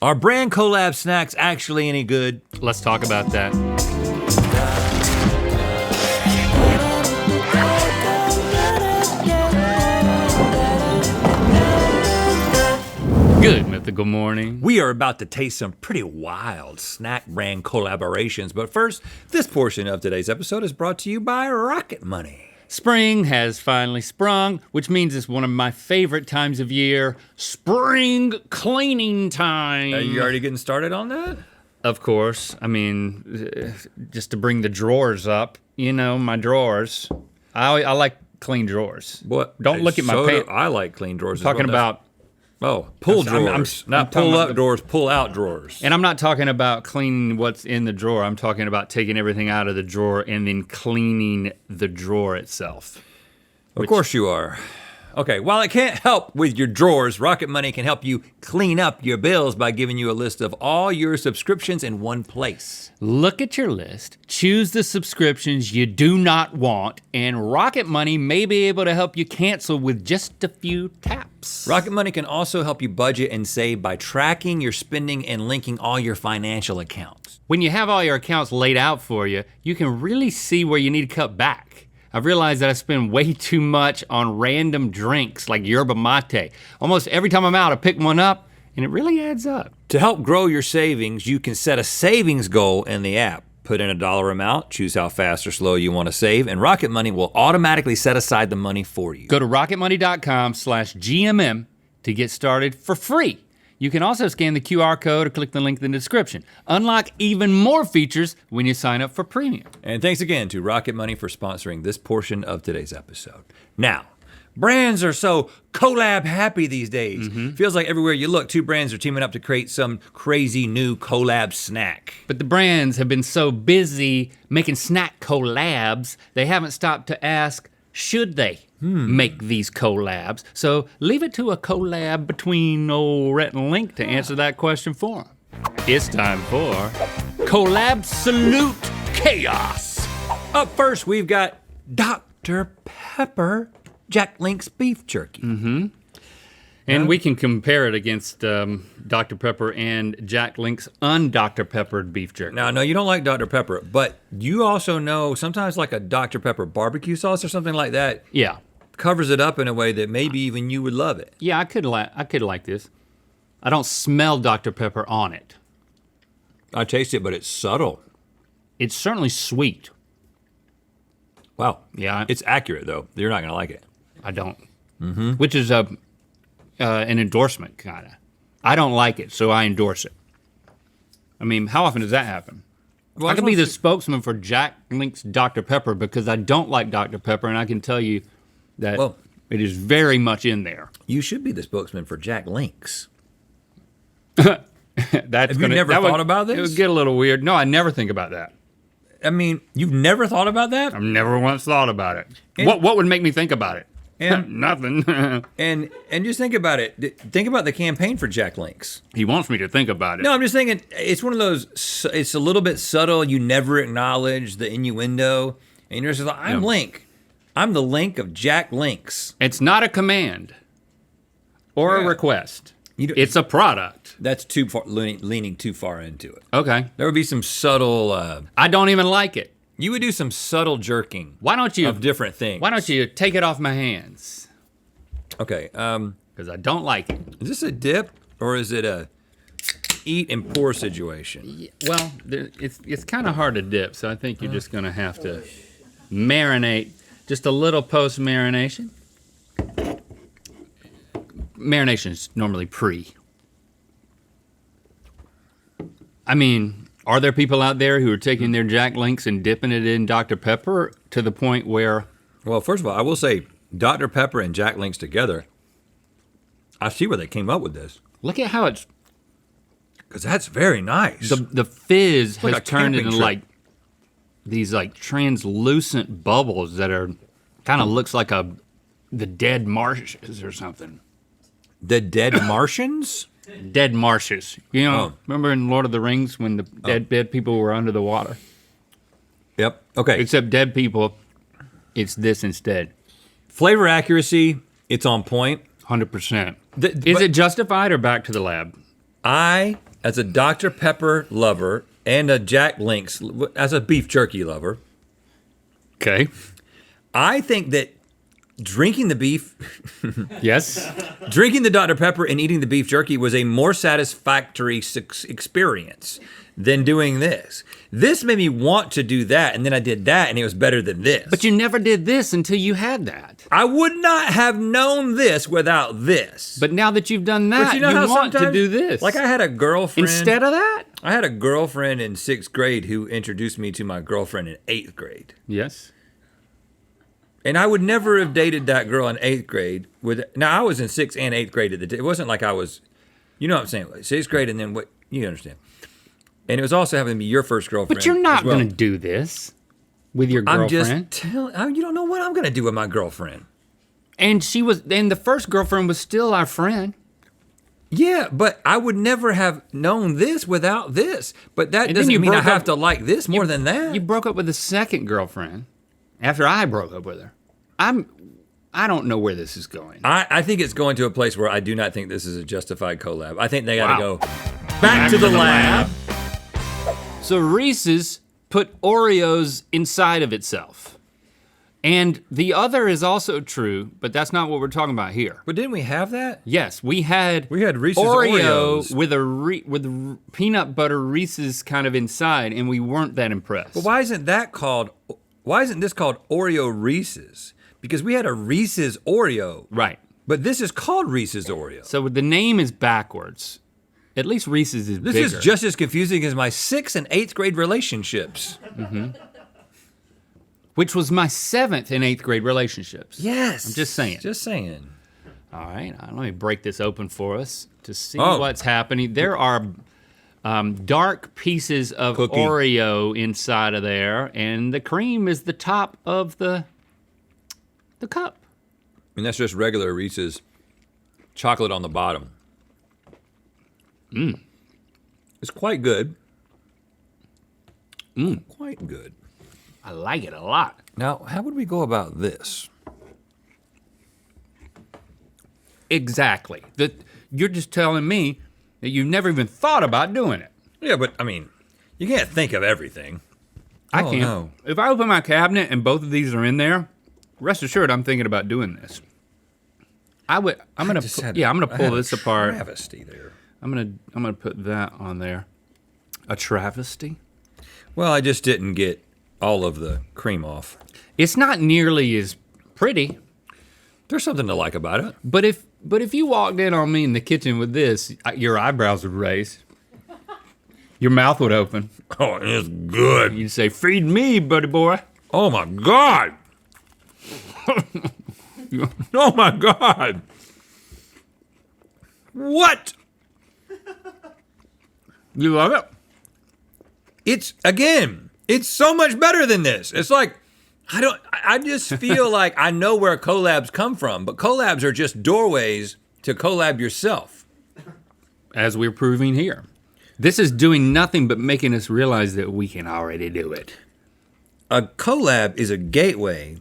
Are brand collab snacks actually any good? Let's talk about that. Good Mythical morning. We are about to taste some pretty wild snack brand collaborations, but first, this portion of today's episode is brought to you by Rocket Money. Spring has finally sprung, which means it's one of my favorite times of year, spring cleaning time. Are you already getting started on that? Of course. I mean, just to bring the drawers up, you know, my drawers. I like clean drawers. What? Don't look at my pants. I like clean drawers. Talking about pull drawers, not pull up drawers, pull out drawers. And I'm not talking about cleaning what's in the drawer. I'm talking about taking everything out of the drawer and then cleaning the drawer itself. Of course you are. Okay, while it can't help with your drawers, Rocket Money can help you clean up your bills by giving you a list of all your subscriptions in one place. Look at your list, choose the subscriptions you do not want, and Rocket Money may be able to help you cancel with just a few taps. Rocket Money can also help you budget and save by tracking your spending and linking all your financial accounts. When you have all your accounts laid out for you, you can really see where you need to cut back. I've realized that I spend way too much on random drinks like yerba mate. Almost every time I'm out, I pick one up, and it really adds up. To help grow your savings, you can set a savings goal in the app. Put in a dollar amount, choose how fast or slow you want to save, and Rocket Money will automatically set aside the money for you. Go to rocketmoney.com/GMM to get started for free. You can also scan the QR code or click the link in the description. Unlock even more features when you sign up for premium. And thanks again to Rocket Money for sponsoring this portion of today's episode. Now, brands are so collab happy these days. Feels like everywhere you look, two brands are teaming up to create some crazy new collab snack. But the brands have been so busy making snack collabs, they haven't stopped to ask, should they make these collabs? So leave it to a collab between old Rhett and Link to answer that question for them. It's time for Collab Salute Chaos. Up first, we've got Dr. Pepper Jack Link's beef jerky. And we can compare it against Dr. Pepper and Jack Link's un-Dr. Peppered beef jerky. Now, I know you don't like Dr. Pepper, but you also know sometimes like a Dr. Pepper barbecue sauce or something like that Yeah. covers it up in a way that maybe even you would love it. Yeah, I could like this. I don't smell Dr. Pepper on it. I taste it, but it's subtle. It's certainly sweet. Wow. Yeah. It's accurate though. You're not gonna like it. I don't. Which is an endorsement, kinda. I don't like it, so I endorse it. I mean, how often does that happen? Well, I could be the spokesman for Jack Link's Dr. Pepper because I don't like Dr. Pepper, and I can tell you that it is very much in there. You should be the spokesman for Jack Link's. Have you never thought about this? It would get a little weird. No, I never think about that. I mean, you've never thought about that? I've never once thought about it. What would make me think about it? Nothing. and just think about it. Think about the campaign for Jack Link's. He wants me to think about it. No, I'm just thinking, it's one of those, it's a little bit subtle. You never acknowledge the innuendo. And you're just like, I'm Link. I'm the Link of Jack Link's. It's not a command or a request. It's a product. That's too far, leaning too far into it. Okay. There would be some subtle. I don't even like it. You would do some subtle jerking. Why don't you? Of different things. Why don't you take it off my hands? Okay. Because I don't like it. Is this a dip or is it a eat and pour situation? Yeah, well, it's kind of hard to dip, so I think you're just gonna have to marinate. Just a little post-marination. Marination is normally pre. I mean, are there people out there who are taking their Jack Links and dipping it in Dr. Pepper to the point where? Well, first of all, I will say Dr. Pepper and Jack Links together, I see where they came up with this. Look at how it's. Because that's very nice. The fizz like has a turned camping into trip. like these like translucent bubbles that are kind of looks like the dead marshes or something. The dead Martians? Dead marshes. You know, Oh. remember in Lord of the Rings when the dead people were under the water? Yep. Okay. Except dead people, it's this instead. Flavor accuracy, it's on point. 100%. Is it justified or back to the lab? I, as a Dr. Pepper lover and a Jack Link's, as a beef jerky lover, Okay. I think that drinking the beef, Yes. drinking the Dr. Pepper and eating the beef jerky was a more satisfactory experience than doing this. This made me want to do that, and then I did that, and it was better than this. But you never did this until you had that. I would not have known this without this. But now that you've done that, But you know how want to sometimes- do this. Like I had a girlfriend. Instead of that? I had a girlfriend in 6th grade who introduced me to my girlfriend in 8th grade. Yes. And I would never have dated that girl in 8th grade. Now, I was in 6th and 8th grade. It wasn't like I was, you know what I'm saying, 6th grade and then what, you understand. And it was also having to be your first girlfriend. But you're not as well. going to do this with your girlfriend. I'm just telling, you don't know what I'm going to do with my girlfriend. And the first girlfriend was still our friend. Yeah, but I would never have known this without this. But that And then doesn't you mean I broke have up- to like this more than that. You broke up with the second girlfriend after I broke up with her. I don't know where this is going. I think it's going to a place where I do not think this is a justified collab. I think they got to Wow. go back to the lab. So Reese's put Oreos inside of itself. And the other is also true, but that's not what we're talking about here. But didn't we have that? Yes, we had Reese's Oreo Oreos. with peanut butter Reese's kind of inside, and we weren't that impressed. But why isn't this called Oreo Reese's? Because we had a Reese's Oreo. Right. But this is called Reese's Oreo. So the name is backwards. At least Reese's is This bigger. is just as confusing as my 6th and 8th grade relationships. Which was my 7th and 8th grade relationships. Yes. I'm just saying. Just saying. All right, let me break this open for us to see Oh. what's happening. There are dark pieces of Cookie. Oreo inside of there, and the cream is the top of the cup. And that's just regular Reese's chocolate on the bottom. It's quite good. Quite good. I like it a lot. Now, how would we go about this? Exactly. You're just telling me that you've never even thought about doing it. Yeah, but I mean, you can't think of everything. I Oh, can't. no. If I open my cabinet and both of these are in there, rest assured I'm thinking about doing this. I'm gonna pull this apart. Travesty there. I'm gonna put that on there. A travesty? Well, I just didn't get all of the cream off. It's not nearly as pretty, There's something to like about it. but if you walked in on me in the kitchen with this, your eyebrows would raise. Your mouth would open. Oh, it's good. You'd say, "Feed me, buddy boy." Oh my God. Oh my God. What? You love it? It's so much better than this. It's like, I just feel like I know where collabs come from, but collabs are just doorways to collab yourself. As we're proving here. This is doing nothing but making us realize that we can already do it. A collab is a gateway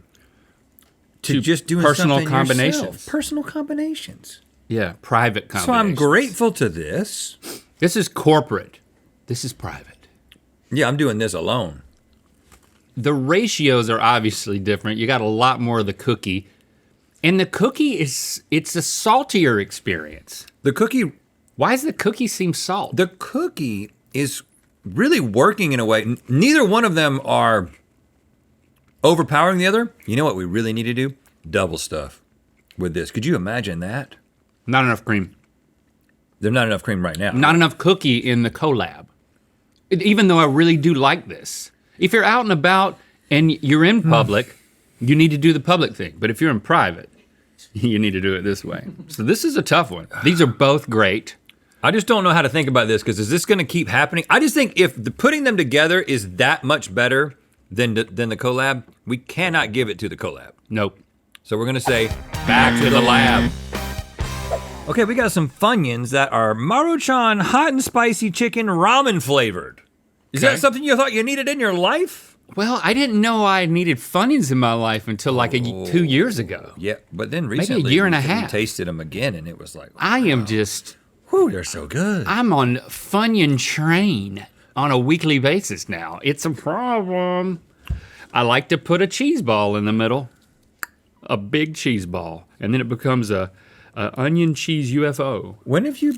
to just doing personal something combinations. yourself. Personal combinations. Yeah, private combinations. So I'm grateful to this. This is corporate. This is private. Yeah, I'm doing this alone. The ratios are obviously different. You got a lot more of the cookie. And the cookie it's a saltier experience. The cookie Why does the cookie seem salt? The cookie is really working in a way. Neither one of them are overpowering the other. You know what we really need to do? Double stuff with this. Could you imagine that? Not enough cream. There's not enough cream right now. Not enough cookie in the collab. Even though I really do like this. If you're out and about and you're in public, you need to do the public thing. But if you're in private, you need to do it this way. So this is a tough one. These are both great. I just don't know how to think about this because is this going to keep happening? I just think if putting them together is that much better than the collab, we cannot give it to the collab. Nope. So we're going to say back to the lab. Okay, we got some Funyuns that are Maruchan hot and spicy chicken ramen flavored. Is Okay. that something you thought you needed in your life? Well, I didn't know I needed Funyuns in my life until like 2 years ago. Yeah, but then recently year and a we half. tasted them again and it was like, I am just Whew, they're so good. I'm on Funyun train on a weekly basis now. It's a problem. I like to put a cheese ball in the middle, a big cheese ball, and then it becomes a onion cheese UFO. When have you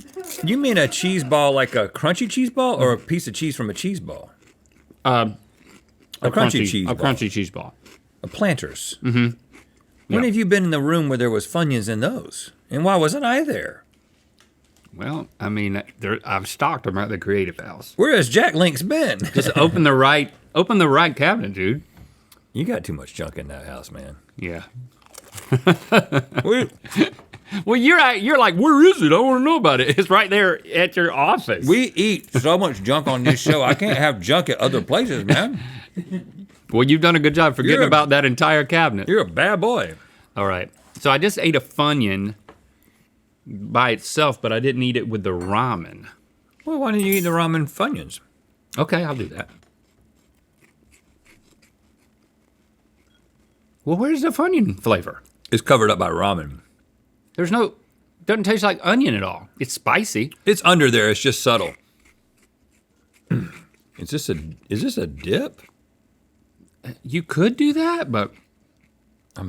mean a cheese ball like a crunchy cheese ball or a piece of cheese from a cheese ball? A crunchy cheese ball. A crunchy cheese ball. A Planters. Mm-hmm. When Yeah. have you been in the room where there was Funyuns in those? And why wasn't I there? Well, I mean, I've stocked them at the Creative House. Where has Jack Link's been? Just open the right cabinet, dude. You got too much junk in that house, man. Yeah. We, Well, you're like, where is it? I want to know about it. It's right there at your office. we eat so much junk on this show. I can't have junk at other places, man. Well, you've done a good job forgetting You're a- about that entire cabinet. You're a bad boy. All right. So I just ate a Funyun by itself, but I didn't eat it with the ramen. Well, why didn't you eat the ramen Funyuns? Okay, I'll do that. Well, where's the Funyun flavor? It's covered up by ramen. Doesn't taste like onion at all. It's spicy. It's under there. It's just subtle. Is this a dip? You could do that, but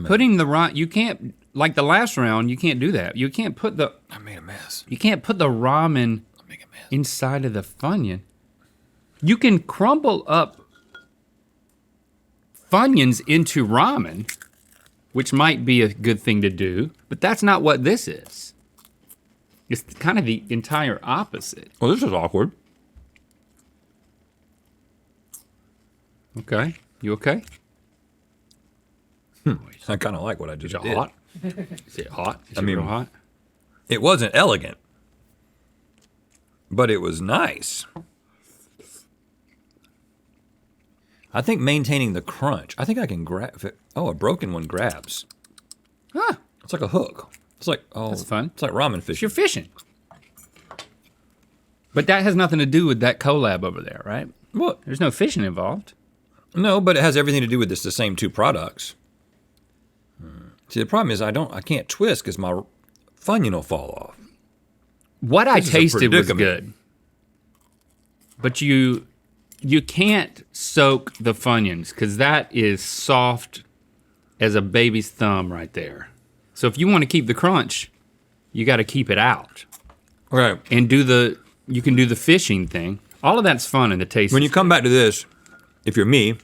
putting the right, you can't, like the last round, you can't do that. You can't put the I made a mess. ramen I make a mess. inside of the Funyun. You can crumble up Funyuns into ramen, which might be a good thing to do, but that's not what this is. It's kind of the entire opposite. Well, this is awkward. Okay, you okay? I kind of like what I just Is it did. hot? Is it hot? Is it mean- real hot? It wasn't elegant, but it was nice. I think maintaining the crunch. I think I can grab it. Oh, a broken one grabs. Ah, It's like a hook. It's like, oh, That's fun. It's like ramen you're fishing. fishing. But that has nothing to do with that collab over there, right? What? There's no fishing involved. No, but it has everything to do with the same two products. See, the problem is I can't twist because my Funyun will fall off. What I This is a tasted was predicament. good. But you can't soak the Funyuns because that is soft as a baby's thumb right there. So if you want to keep the crunch, you got to keep it out Right. and you can do the fishing thing. All of that's fun in the taste. When you come back to this, if you're me,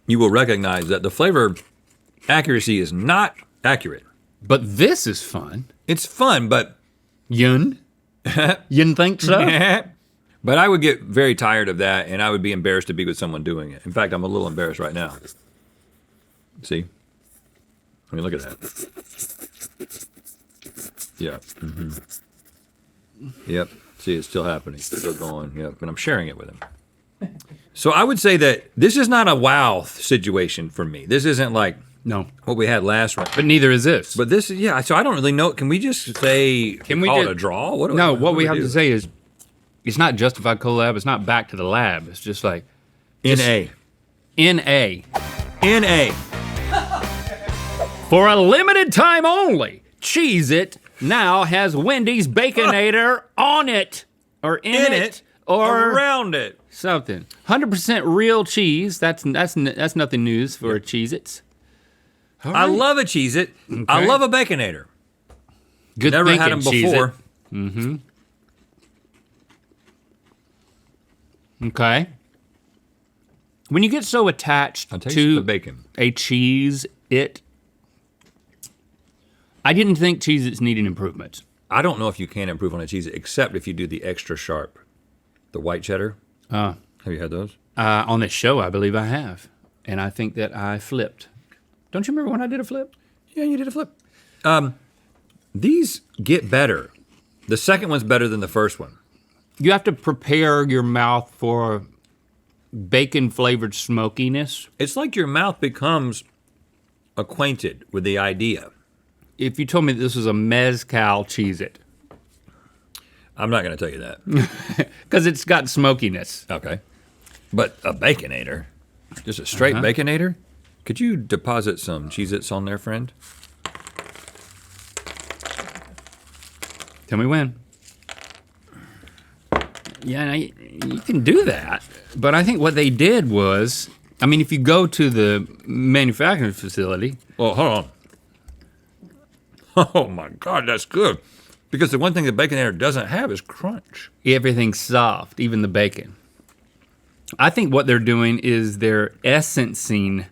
you will recognize that the flavor accuracy is not accurate. But this is fun. It's fun, but Yun? Yun think so? but I would get very tired of that, and I would be embarrassed to be with someone doing it. In fact, I'm a little embarrassed right now. See? I mean, look at that. Yeah. Yep. See, it's still happening. It's still going. Yep. And I'm sharing it with him. So I would say that this is not a wow situation for me. This isn't like No. what we had last round. But neither is this. But this is, yeah, so I don't really know. Can we just say, Can we call it ju- a draw? What we have do? to say is it's not justified collab, it's not back to the lab. It's just like NA. NA. NA. For a limited time only, Cheez-It now has Wendy's Baconator on it. Or in it. Or around it. something. 100% real cheese. That's nothing news for Cheez-Its. All I right. love a Cheez-It. I Okay. love a Baconator. Good Never had thinking, them Cheez-It. before. Okay. When you get so attached I taste to the bacon. a Cheez-It, I didn't think Cheez-Its needed improvements. I don't know if you can improve on a Cheez-It except if you do the extra sharp. The white cheddar. Have you had those? On this show, I believe I have. And I think that I flipped. Don't you remember when I did a flip? Yeah, you did a flip. These get better. The second one's better than the first one. You have to prepare your mouth for bacon-flavored smokiness. It's like your mouth becomes acquainted with the idea. If you told me this was a mezcal Cheez-It, I'm not going to tell you that. because it's got smokiness. Okay. But a Baconator, just a straight Baconator? Could you deposit some Cheez-Its on there, friend? Tell me when. Yeah, you can do that. But I think what they did was, I mean, if you go to the manufacturing facility. Well, hold on. Oh my God, that's good. Because the one thing the Baconator doesn't have is crunch. Everything's soft, even the bacon. I think what they're doing is they're essencing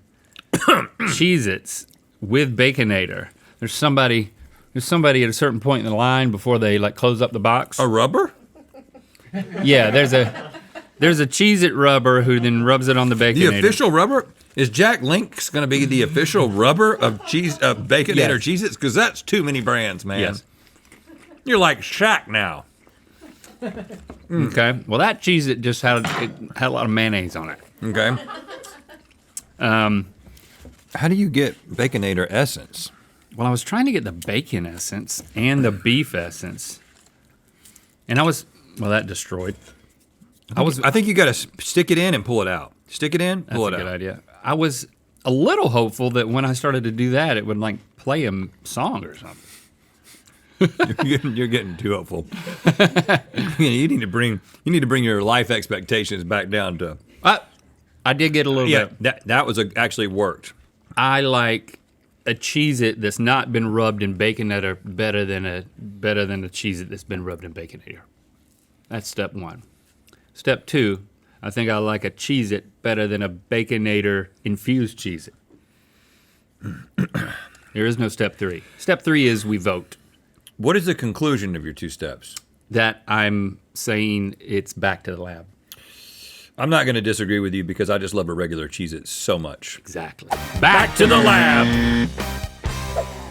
Cheez-Its with Baconator. There's somebody at a certain point in the line before they like close up the box. A rubber? Yeah, there's a Cheez-It rubber who then rubs it on the Baconator. The official rubber? Is Jack Link's going to be the official rubber of Baconator Yes. Cheez-Its? Because that's too many brands, man. Yes. You're like Shaq now. Okay. Well, that Cheez-It just had a lot of mayonnaise on it. Okay. How do you get Baconator essence? Well, I was trying to get the bacon essence and the beef essence, and that destroyed. I think you got to stick it in and pull it out. Stick it in, pull That's it a good out. idea. I was a little hopeful that when I started to do that, it would like play a song or something. You're getting too hopeful. You need to bring your life expectations back down to. I did get a little bit. That was actually worked. I like a Cheez-It that's not been rubbed in Baconator better than a Cheez-It that's been rubbed in Baconator. That's step one. Step two, I think I like a Cheez-It better than a Baconator infused Cheez-It. There is no step three. Step three is we vote. What is the conclusion of your two steps? That I'm saying it's back to the lab. I'm not going to disagree with you because I just love a regular Cheez-It so much. Exactly. Back to the lab.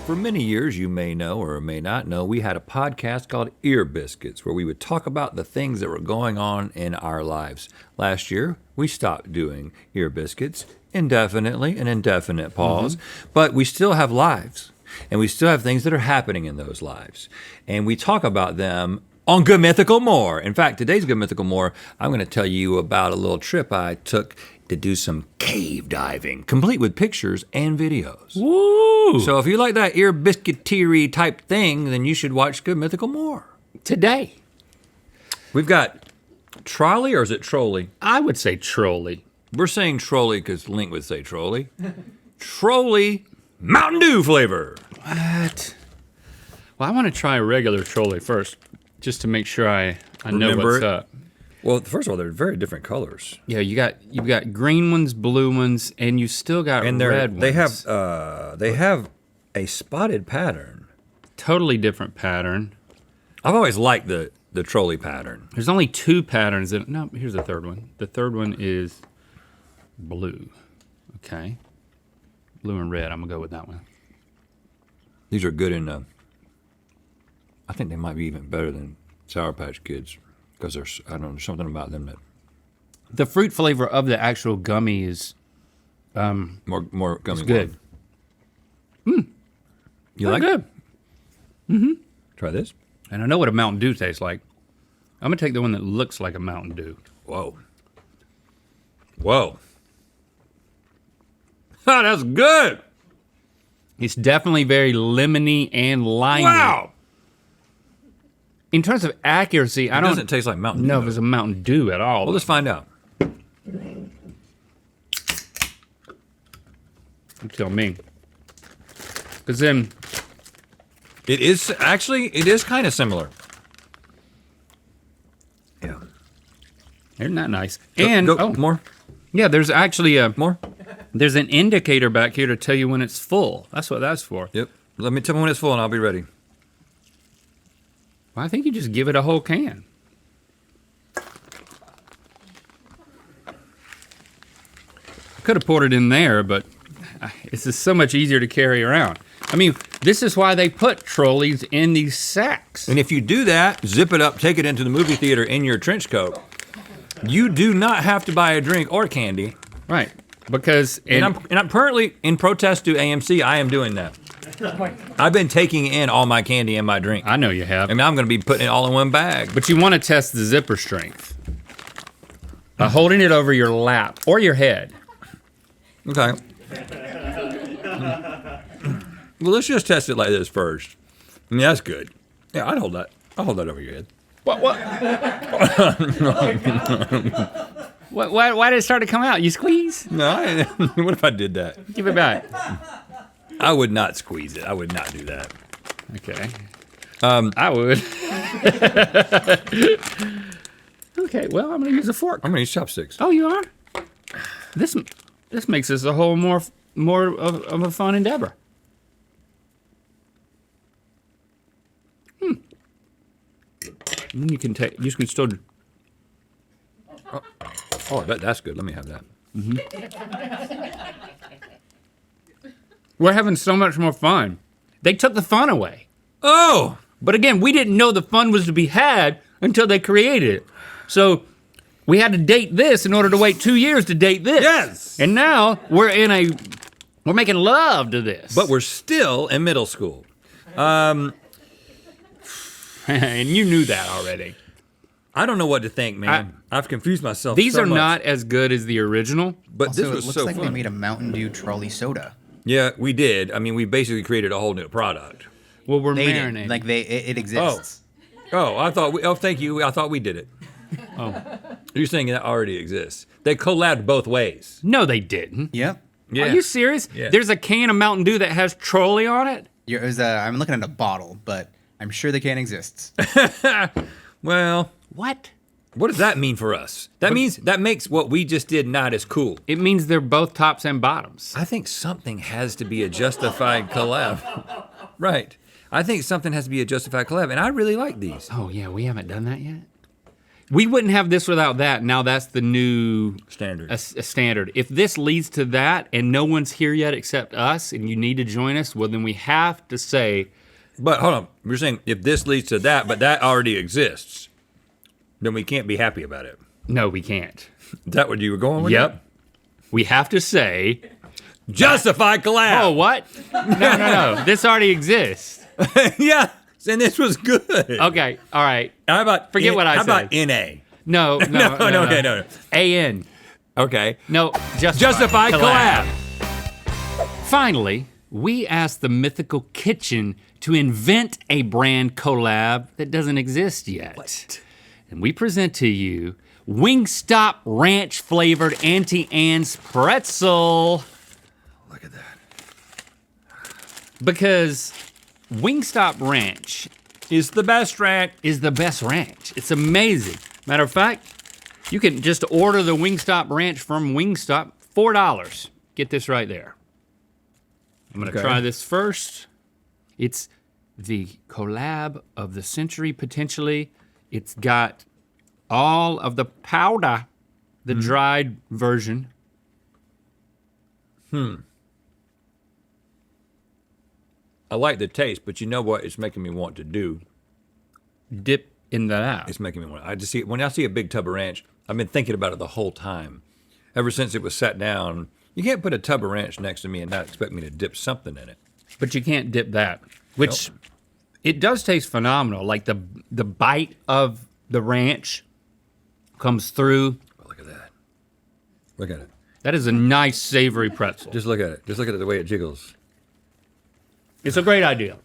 For many years, you may know or may not know, we had a podcast called Ear Biscuits where we would talk about the things that were going on in our lives. Last year, we stopped doing Ear Biscuits indefinitely, an indefinite pause, but we still have lives and we still have things that are happening in those lives. And we talk about them on Good Mythical More. In fact, today's Good Mythical More, I'm going to tell you about a little trip I took to do some cave diving, complete with pictures and videos. Woo! So if you like that ear biscuitery type thing, then you should watch Good Mythical More. Today, We've got trolley, or is it trolley? I would say trolley. We're saying trolley because Link would say trolley. Trolley Mountain Dew flavor. What? Well, I want to try a regular trolley first, just to make sure I know Remember what's it? up. Well, first of all, they're very different colors. Yeah, you've got green ones, blue ones, and you still got And red ones. they have a spotted pattern. Totally different pattern. I've always liked the trolley pattern. There's only two patterns. No, here's the third one. The third one is blue. Okay. Blue and red. I'm going to go with that one. These are good in, I think they might be even better than Sour Patch Kids because there's something about them that The fruit flavor of the actual gummy is more gummy. good. You like good. it? Try this. And I know what a Mountain Dew tastes like. I'm going to take the one that looks like a Mountain Dew. Whoa. Whoa. Oh, that's good. It's definitely very lemony and limey. Wow. In terms of accuracy, I It don't doesn't taste like Mountain Dew. know if it's a Mountain Dew at all. Well, let's find out. You tell me. Because then, It is kind of similar. Yeah. isn't that nice? Go, more. Yeah, there's actually More. there's an indicator back here to tell you when it's full. That's what that's for. Yep. Let me tell me when it's full and I'll be ready. Well, I think you just give it a whole can. I could have poured it in there, but it's just so much easier to carry around. I mean, this is why they put trolleys in these sacks. And if you do that, zip it up, take it into the movie theater in your trench coat, you do not have to buy a drink or candy. Right, because... And I'm currently, in protest to AMC, I am doing that. I've been taking in all my candy and my drink. I know you have. And I'm going to be putting it all in one bag. But you want to test the zipper strength by holding it over your lap or your head. Okay. Well, let's just test it like this first. I mean, that's good. Yeah, I'd hold that. I'll hold that over your head. What? Why did it start to come out? You squeeze? No, what if I did that? Give it back. I would not squeeze it. I would not do that. Okay. I would. Okay, well, I'm gonna use a fork. I'm gonna use chopsticks. Oh, you are? This makes this a whole more of a fun endeavor. And then you can still. Oh, that's good. Let me have that. We're having so much more fun. They took the fun away. Oh! But again, we didn't know the fun was to be had until they created it. So we had to date this in order to wait 2 years to date this. Yes! And now we're making love to this. But we're still in middle school. And you knew that already. I don't know what to think, man. I've confused myself. These so are much. not as good as the original. But Also, this was it looks so like fun. they made a Mountain Dew trolley soda. Yeah, we did. I mean, we basically created a whole new product. Well, we're They marinating. did. Like it exists. Thank you. I thought we did it. Oh. You're saying that already exists. They collabed both ways. No, they didn't. Yep. Yeah. Are you serious? Yeah. There's a can of Mountain Dew that has trolley on it? I'm looking at a bottle, but I'm sure the can exists. Well, What? what does that mean for us? That makes what we just did not as cool. It means they're both tops and bottoms. I think something has to be a justified collab. Right. I think something has to be a justified collab, and I really like these. Oh yeah, we haven't done that yet. We wouldn't have this without that. Now that's the new Standard. a standard. If this leads to that and no one's here yet except us and you need to join us, well then we have to say, But hold on, you're saying if this leads to that, but that already exists, then we can't be happy about it. no, we can't. Is that what you were going with? Yep. We have to say, Justified collab. oh, what? No. This already exists. Yeah, and this was good. Okay, all right. How about Forget what I How about said. NA? No. Okay, no. AN. Okay. No, Justified collab. Finally, we asked the Mythical Kitchen to invent a brand collab that doesn't exist yet. What? And we present to you Wingstop Ranch flavored Auntie Anne's pretzel. Look at that. Because Wingstop Ranch It's the best ranch. is the best ranch. It's amazing. Matter of fact, you can just order the Wingstop Ranch from Wingstop, $4. Get this right there. I'm gonna Okay. try this first. It's the collab of the century, potentially. It's got all of the powder, the dried version. I like the taste, but you know what it's making me want to do? Dip in that. It's making me want. I just see when I see a big tub of ranch. I've been thinking about it the whole time, ever since it was set down. You can't put a tub of ranch next to me and not expect me to dip something in it. But you can't dip that, which it does taste phenomenal. Like the bite of the ranch comes through. Oh, look at that. Look at it. That is a nice savory pretzel. Just look at it. Just look at it the way it jiggles. It's a great idea.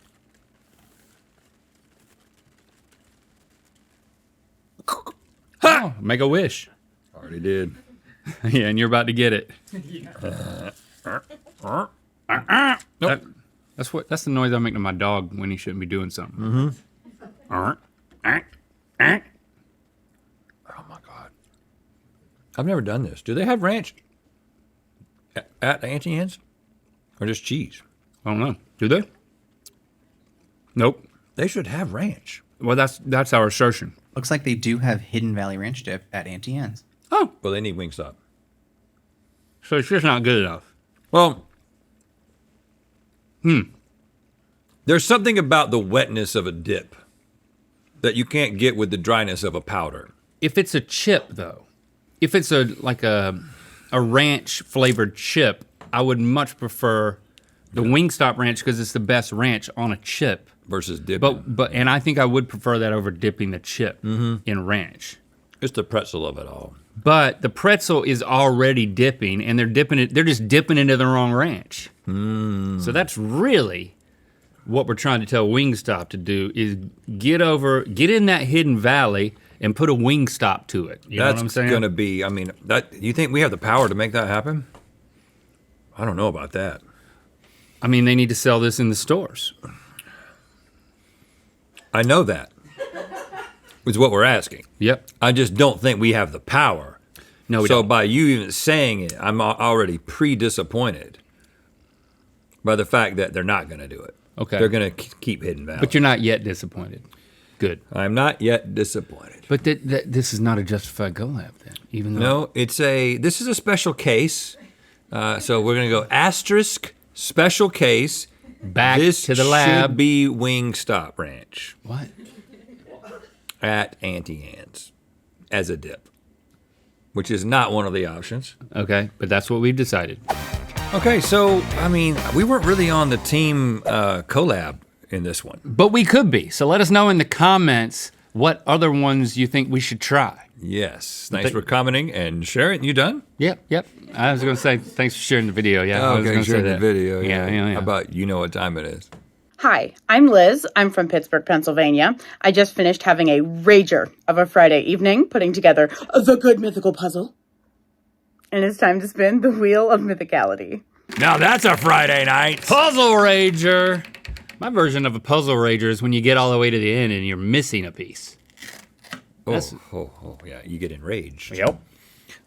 Oh, make a wish. Already did. Yeah, and you're about to get it. Nope. That's the noise I make to my dog when he shouldn't be doing something. Oh my God. I've never done this. Do they have ranch at Auntie Anne's? Or just cheese? I don't know. Do they? Nope. They should have ranch. Well, that's our assertion. Looks like they do have Hidden Valley Ranch dip at Auntie Anne's. Oh, Well, they need Wingstop. so it's just not good enough. Well, there's something about the wetness of a dip that you can't get with the dryness of a powder. If it's a chip, though, if it's a ranch flavored chip, I would much prefer the Wingstop ranch because it's the best ranch on a chip. Versus dipping. But and I think I would prefer that over dipping the chip in ranch. It's the pretzel of it all. But the pretzel is already dipping, and they're just dipping into the wrong ranch. So that's really what we're trying to tell Wingstop to do is get in that hidden valley and put a Wingstop to it. You know what I'm saying? That's gonna be, I mean, you think we have the power to make that happen? I don't know about that. I mean, they need to sell this in the stores. I know that. Is what we're asking. Yep. I just don't think we have the power. No, we so don't. by you even saying it, I'm already pre-disappointed by the fact that they're not gonna do it. Okay. They're gonna keep Hidden Valley. But you're not yet disappointed. Good. I'm not yet disappointed. But this is not a justified collab then, even though. No, this is a special case. So we're gonna go asterisk, special case. Back this to the lab. Should be Wingstop Ranch What? at Auntie Anne's as a dip, which is not one of the options. Okay, but that's what we've decided. Okay, so, I mean, we weren't really on the team collab in this one. But we could be, so let us know in the comments what other ones you think we should try. Yes, thanks for commenting and sharing. You done? Yep. I was gonna say, thanks for sharing the video, yeah. I was Okay, gonna say sharing the that. video. Yeah. How about you know what time it is? Hi, I'm Liz. I'm from Pittsburgh, Pennsylvania. I just finished having a rager of a Friday evening, putting together the good mythical puzzle. And it's time to spin the wheel of mythicality. Now that's a Friday night. Puzzle Rager! My version of a puzzle rager is when you get all the way to the end and you're missing a piece. Oh, yeah, you get enraged. Yep.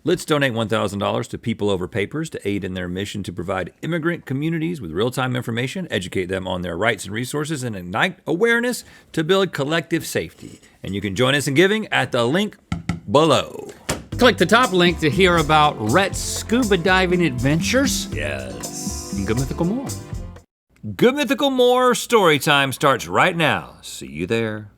Let's donate $1,000 to People Over Papers to aid in their mission to provide immigrant communities with real-time information, educate them on their rights and resources, and ignite awareness to build collective safety. And you can join us in giving at the link below. Click the top link to hear about Rhett's scuba diving adventures. Yes. And Good Mythical More. Good Mythical More story time starts right now. See you there.